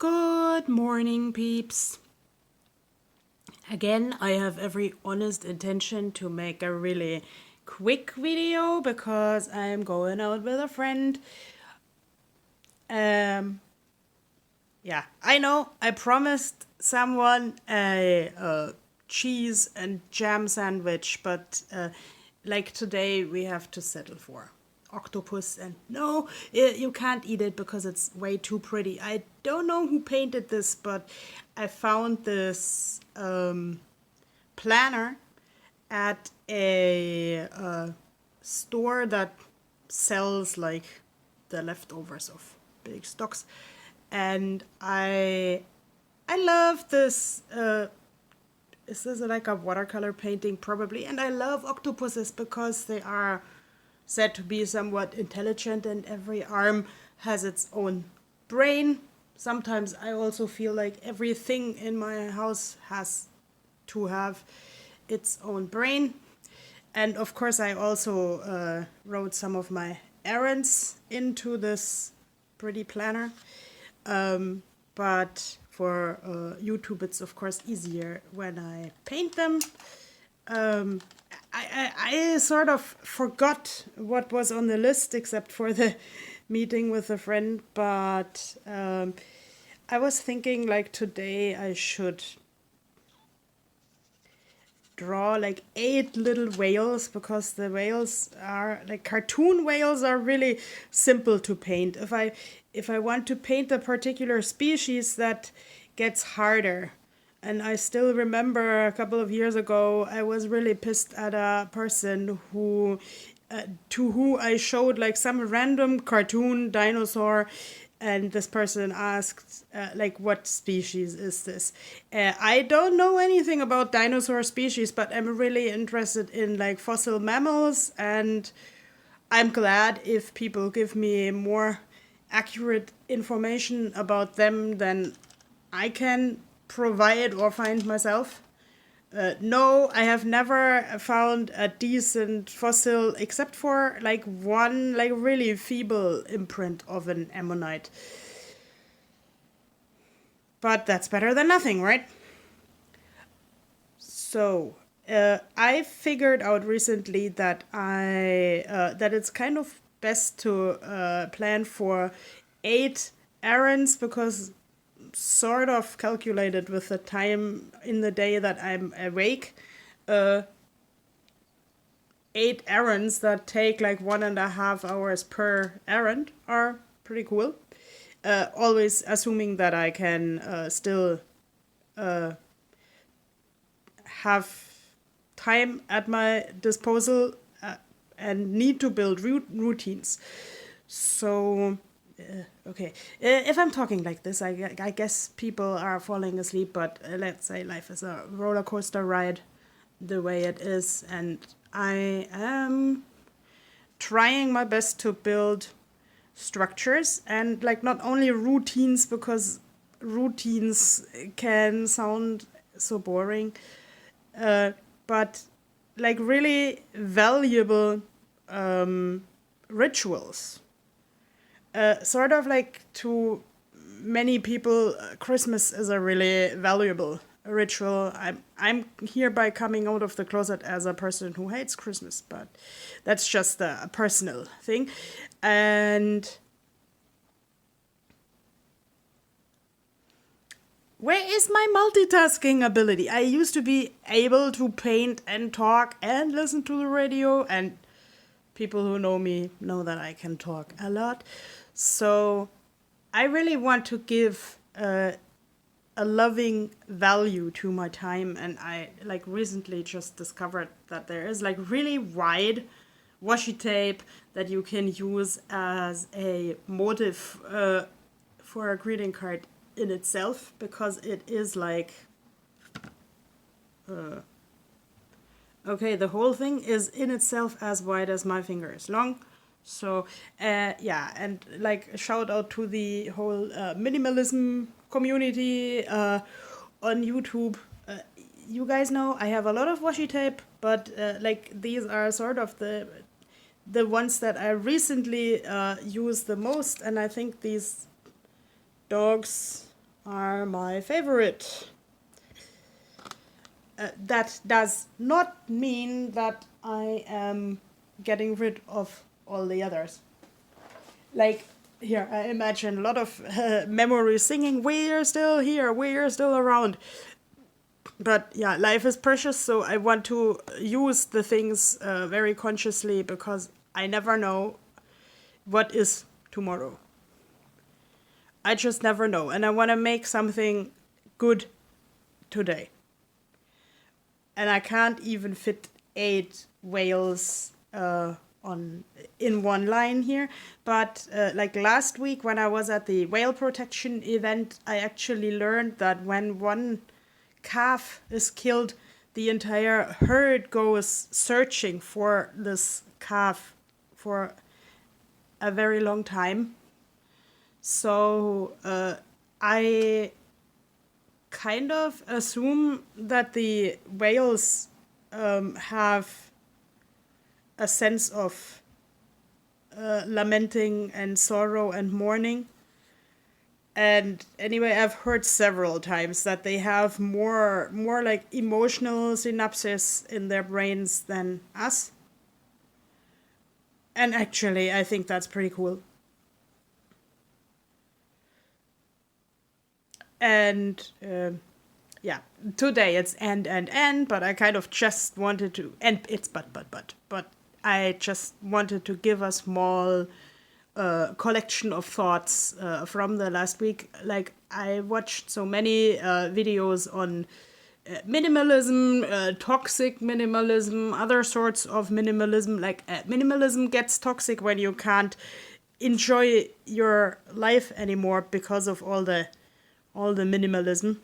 Good morning, peeps. Again, I have every honest intention to make a really quick video because I'm going out with a friend. Yeah, I know I promised someone a cheese and jam sandwich, but like today we have to settle for octopus, and no, you can't eat it because it's way too pretty. I don't know who painted this, but I found this planner at a store that sells like the leftovers of big stocks, and I love this. Is this like a watercolor painting? Probably. And I love octopuses because they are said to be somewhat intelligent, and every arm has its own brain. Sometimes I also feel like everything in my house has to have its own brain. And of course, I also wrote some of my errands into this pretty planner. But for YouTube, it's of course easier when I paint them. I sort of forgot what was on the list except for the meeting with a friend, but I was thinking like today I should draw like 8 little whales, because the whales are like cartoon whales are really simple to paint. If I want to paint a particular species, that gets harder. And I still remember a couple of years ago I was really pissed at a person who to who I showed like some random cartoon dinosaur, and this person asked like, what species is this? I don't know anything about dinosaur species, but I'm really interested in like fossil mammals, and I'm glad if people give me more accurate information about them than I can provide or find myself. No, I have never found a decent fossil except for like one like really feeble imprint of an ammonite. But that's better than nothing, right? So, I figured out recently that that it's kind of best to plan for 8 errands, because sort of calculated with the time in the day that I'm awake. 8 errands that take like 1.5 hours per errand are pretty cool. Always assuming that I can still have time at my disposal and need to build routines. So, okay. If I'm talking like this, I guess people are falling asleep, but let's say life is a roller coaster ride the way it is, and I am trying my best to build structures and like not only routines, because routines can sound so boring, but like really valuable rituals. Sort of like to many people, Christmas is a really valuable ritual. I'm hereby coming out of the closet as a person who hates Christmas, but that's just a personal thing. And where is my multitasking ability? I used to be able to paint and talk and listen to the radio, and people who know me know that I can talk a lot. So I really want to give a loving value to my time, and I like recently just discovered that there is like really wide washi tape that you can use as a motif for a greeting card in itself, because it is like okay, the whole thing is in itself as wide as my finger is long. So yeah, and like shout out to the whole minimalism community on YouTube. You guys know I have a lot of washi tape, but like these are sort of the ones that I recently used the most, and I think these dogs are my favorite. That does not mean that I am getting rid of all the others. Like, here, I imagine a lot of memories singing, we're still here, we're still around. But yeah, life is precious, so I want to use the things very consciously because I never know what is tomorrow. I just never know, and I want to make something good today. And I can't even fit 8 whales on in one line here. But like last week when I was at the whale protection event, I actually learned that when one calf is killed, the entire herd goes searching for this calf for a very long time. So I kind of assume that the whales have a sense of lamenting and sorrow and mourning. And anyway, I've heard several times that they have more like emotional synapses in their brains than us. And actually, I think that's pretty cool. And yeah, today it's and, but I kind of just wanted to, and it's but I just wanted to give a small collection of thoughts from the last week. Like, I watched so many videos on minimalism, toxic minimalism, other sorts of minimalism. Like, minimalism gets toxic when you can't enjoy your life anymore because of all the minimalism.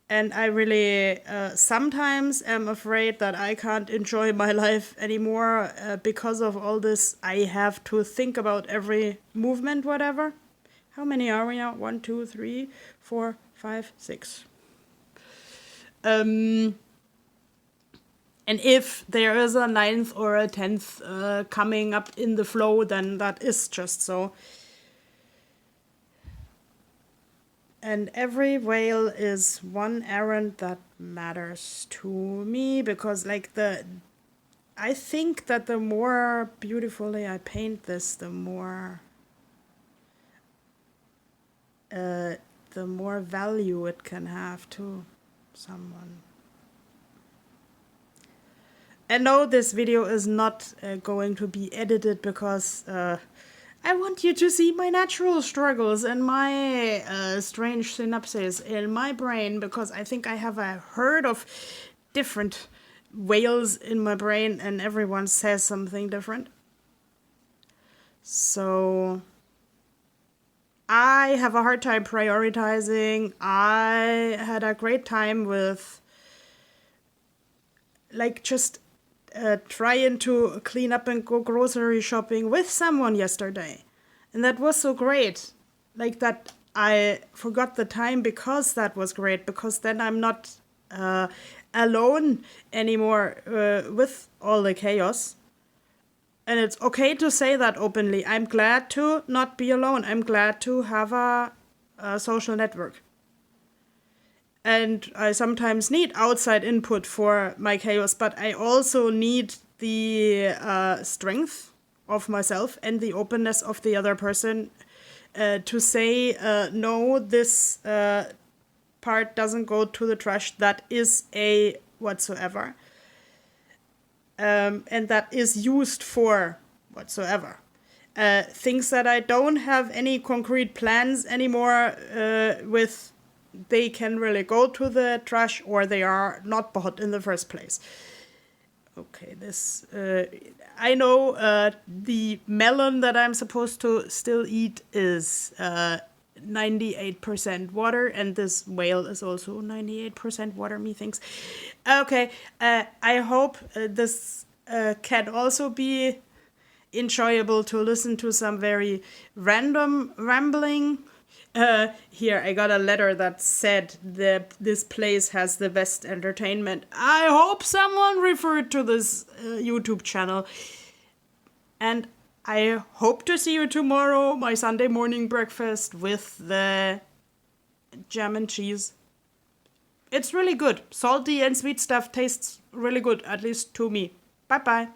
And I really sometimes am afraid that I can't enjoy my life anymore because of all this. I have to think about every movement, whatever. How many are we now? 1, 2, 3, 4, 5, 6. And if there is a 9th or a 10th coming up in the flow, then that is just so. And every whale is one errand that matters to me, because like I think that the more beautifully I paint this, the more value it can have to someone. And no, this video is not going to be edited because I want you to see my natural struggles and my strange synapses in my brain, because I think I have a herd of different whales in my brain and everyone says something different. So I have a hard time prioritizing. I had a great time with like just trying to clean up and go grocery shopping with someone yesterday. And that was so great. Like that I forgot the time because that was great, because then I'm not alone anymore with all the chaos. And it's okay to say that openly. I'm glad to not be alone. I'm glad to have a social network. And I sometimes need outside input for my chaos, but I also need the strength of myself and the openness of the other person to say, no, this part doesn't go to the trash. That is a whatsoever. And that is used for whatsoever. Things that I don't have any concrete plans anymore with, they can really go to the trash, or they are not bought in the first place. Okay, this I know the melon that I'm supposed to still eat is 98% water, and this whale is also 98% water, methinks. Okay, I hope this can also be enjoyable to listen to some very random rambling. Here, I got a letter that said that this place has the best entertainment. I hope someone referred to this YouTube channel. And I hope to see you tomorrow, my Sunday morning breakfast with the German cheese. It's really good. Salty and sweet stuff tastes really good, at least to me. Bye bye.